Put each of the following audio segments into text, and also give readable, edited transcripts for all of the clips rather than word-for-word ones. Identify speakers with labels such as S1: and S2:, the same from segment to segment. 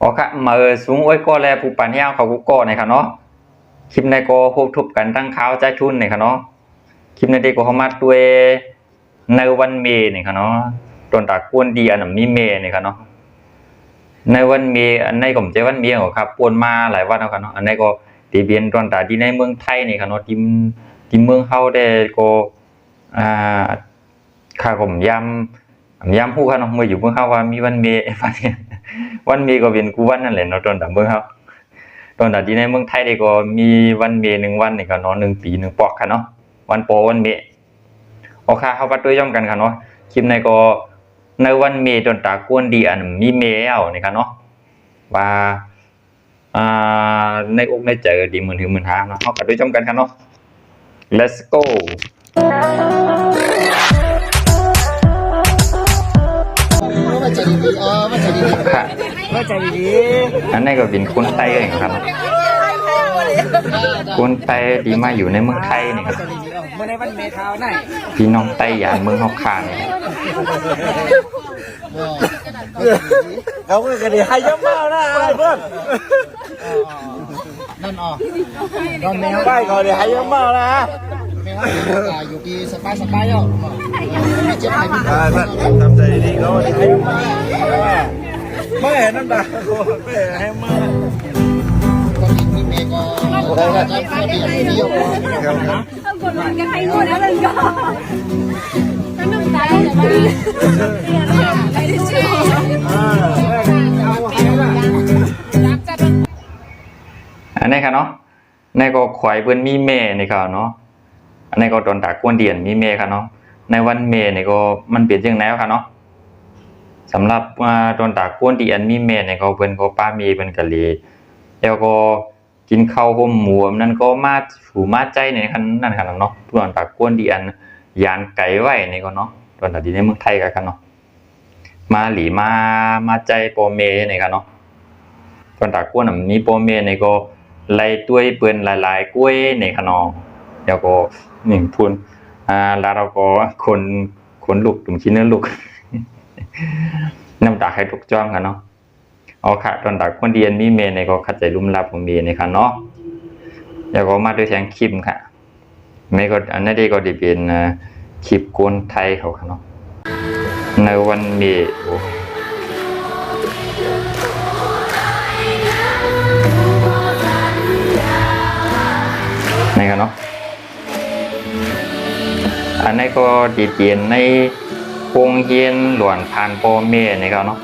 S1: โอเคมาสูงไว้ก็แลผู้ปัญญาเขาก็ในค่ะเนาะคลิปในก็พบทุบกันตั้งข้าวใจทุนในค่ะเนาะคลิปในที่ก็เขามาด้วยในวันเมย์นี่ค่ะเนาะตอนตากวนดีอันนั้นมีเมย์นี่ค่ะเนาะในวันเมย์อันในก็ไม่ใช่วันเมย์หรอกครับปวนมาหลายวันแล้วค่ะเนาะอันในก็ตีเบียนตอนตาที่ในเมืองไทยนี่ค่ะเนาะที่เมืองเฮาได้ก็ข้าก็ย้ำผู้ค่ะเนาะเมื่ออยู่เมืองเฮาว่ามีวันเมย์วันเมย์ก็เป็นกูวันนั่นแหละเนาะตอนตาเมืองเฮาตอนตาที่ในเมืองไทยได้ก็มีวันเมย์1 วันนี่ค่ะเนาะ1 ปี1 ปอกค่ะเนาะวันโปวันเมย์โอเคเข้าไปด้วยย่อมกันค่ะเนาะคลิปในก็ในวันเมย์ตอนตากวนดีอันมีเมย์เอานี่ค่ะเนาะว่าในอกในใจดีเหมือนถึงเหมือนหาเนาะเข้าไปด้วยย่อมกันค่ะเนาะ let's go ค่ะอันนี้ก็เป็นคนไทยเองครับคนไทยดีมาอยู่ในเมืองไทยนี่ครับพี่น้องไต้หยานเมืองฮอกคาน
S2: เขาก็กระดิ่งให้เยอะมากนะเพื่อน
S3: นั่นอ๋อตอนแมว
S2: ไปก่อนเดี๋ยวให้เยอะมากนะ
S3: แมวอยู่ดีสบายอ่ะไม่เจ็บไม่มี
S2: ทำใจดีเขาให้เยอะมากไม่เห็นน้ำตาไม่เห็นให้มาก
S3: ก็มีเมก็จะไม่ดีอย่างเดียวนะ
S4: คนมันก็ให้งวดแล้วเลยก็ตั้งน้ำตาเลยไม่ได้ชื่อ
S1: อันนี้ค่ะเนาะในก็ขวายเปิ้นมีเมนี่ค่ะเนาะอันนี้ก็ตอนตากวนเดียนมีเมค่ะเนาะในวันเมนี่ก็มันเปลี่ยนจังได๋ค่ะเนาะสำหรับตอนตากวนเดียนมีเมนี่ก็เพิ่นก็ป้ามีเพิ่นก็เลยแล้วก็กินข้าวห่มหมูนั่นก็มาหูมาใจนี่คั่นนั่นค่ะเนาะตอนตากวนเดียนยานไก่ไว้นี่ก็เนาะตอนที่ในเมืองไทยกันเนาะมาหลีมาใจโปเมนี่ค่ะเนาะตอนตากวนน่ะมีโปเมนี่ก็ไล่ต้วยเปิ้นหลายๆกล้วยนี่ค่ะเนาะแล้วก็นี่พูนแล้วเราก็คนลุกถึงชิ้นเนื้อลุก น้ำตาให้ทุกจ้อมกันเนาะเอาค่ะตอนตากวนเดียนมีเมนี่ก็ขัดใจลุ่มลับของเมนี่ค่ะเนาะแล้วก็มาด้วยแสงคิมค่ะไม่ก็อันนี้ก็ได้เป็นคลิปกวนไทยเขาค่ะเนาะในวันเมนี่กันเนาะอันนี้ก็ดีเปลี่ยนในโรงเรียนหลวนผ่านโปเมนี่กันเนาะ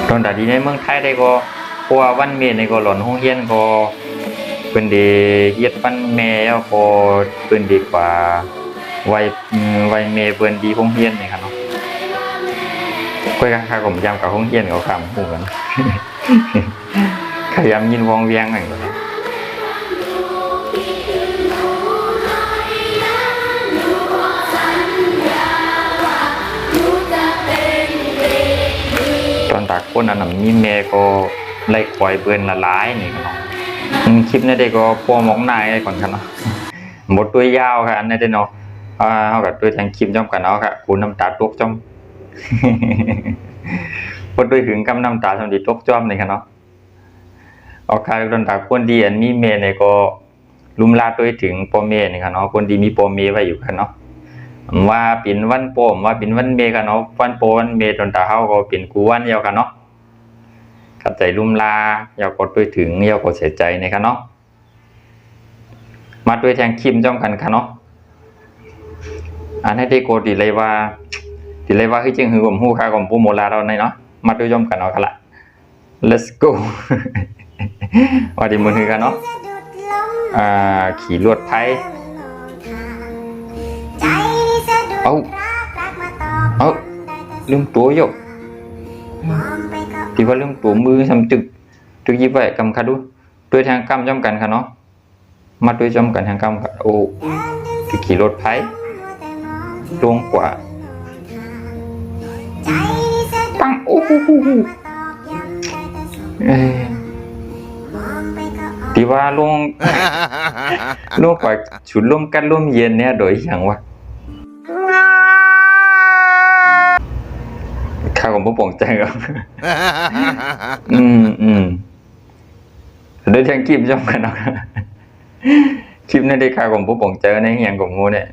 S1: ตอนแต่ดีในเมืองไทยได้ก็เพราะว่าวันเมนี่ก็หลอนโรงเรียนก็เป็นดีเฮ็ดวันเมแล้วก็เป็นดีกว่าวัยเมเพิ่นดีโรงเรียนนี่ครับเนาะค่อยค่าผมย้ำกับโรงเรียนเขาคำฮู้กันขยันยินวงเวียงนั่นก็ตอนตากคนนั้นมีเมก็ไล่ควายเบิ่นละลายนี่ครับเนาะคลิปนี้ได้ก็พอมองหน้าไอ้ก่อนครับเนาะหมดตัวยาวค่ะอันนี้ได้เนาะเอากับด้วยทางคลิปจ้อมกันเอาค่ะคุณน้ำตาตกจ้อมพอด้วยถึงกำน้ำตาสมดีตกจ้อมนี่ค่ะเนาะเอาค่ะตอนตาคนดีอันมีเมเนี่ยก็ลุมลาด้วยถึงโปเมนี่ค่ะเนาะคนดีมีโปเมไว้อยู่ค่ะเนาะว่าเป็นวันโปมว่าเป็นวันเมค่ะเนาะวันโปวันเมตอนตาเฮาก็เป็นกูวันยาวค่ะเนาะขัดใจลุมลายาวกดด้วยถึงยาวกดเสียใจนี่ค่ะเนาะมาด้วยทางคลิปจ้อมกันค่ะเนาะอันนี้ได้โกดีเลยว่าคือจริงคือผมฮู้ค่าของปูโมลาเราในเนาะมาด้วยย่อมกันเอาค่ะละ let's go ว่าดีมือคือกันเนาะขี่ลวดไทยเอาลืมตัวโยกที่ว่าลืมตัวมือทำจึกยิบไว้กำคาดูด้วยทางกำย่อมกันค่ะเนาะมาด้วยย่อมกันทางกำค่ะโอ้ขี่รถไทยตรงกว่าปังโอ้โห ที่ว่าลง ลงกว่าฉุดร่วมกันร่วมเย็นเนี่ยโดยอย่างวะข้าของผู้ปกใจครับ โดยทางคลิปย่อมกันเนาะ คลิปนี้ได้ข่าวของผู้ปกใจในอย่างของมูเนี่ย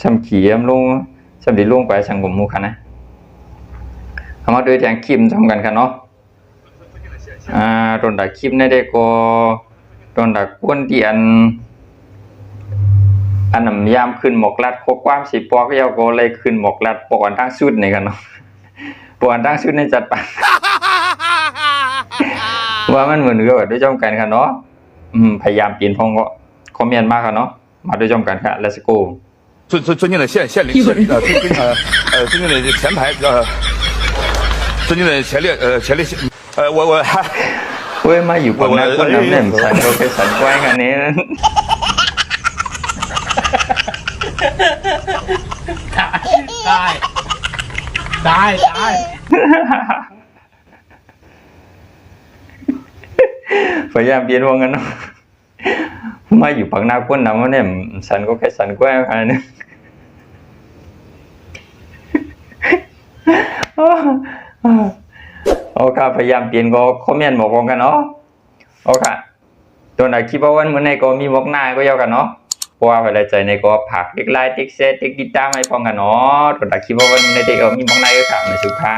S1: ช่ำขี่ยำลงช่ำดีลงไปช่างของมูค่ะนะเอามาโดยทางคลิปย่อมกันค่ะเนาะโดนดักคลิปในได้ก็โดนดักก้นเดียนอันนำยามขึ้นหมกลัดโคความสิปอกก็ยาวก็เลยขึ้นหมกลัดปอกอันทั้งชุดนี่กันเนาะปอกอันทั้งชุดในจัดปะ ว่ามันเหมือนกับด้วยจอมกันค่ะเนาะพยายามปีนพองก็คอมเมนต์มากค่ะเนาะมาด้วยจอมกันค่ะ let's go
S2: 尊敬的县领尊敬的前排尊敬的前列我还
S1: เว้ยมาอยู่บนหน้าคนน้ำเนี่ยฉันโอเคฉันไว้กันนี้
S3: ได้
S1: พยายามเปลี่ยนวงกันเนาะมาอยู่ฝั่งหน้าคนน้ำเนี่ยฉันก็แค่ฉันไว้กันนี้ โอเคพยายามเปลี่ยนก็คอมเมนต์บอกกันเนาะโอเคตัวไหนคิดว่าวันเมื่อไหร่ก็มีบอกหน้าก็ยาวกันเนาะเพราะว่าเวลาใจในก็ผักเด็กไลน์เด็กเซตเด็กติดตามให้พร้อมกันเนาะตัวไหนคิดว่าวันเมื่อไหร่ก็มีบอกหน้าก็ค่ะมาสุขค่ะ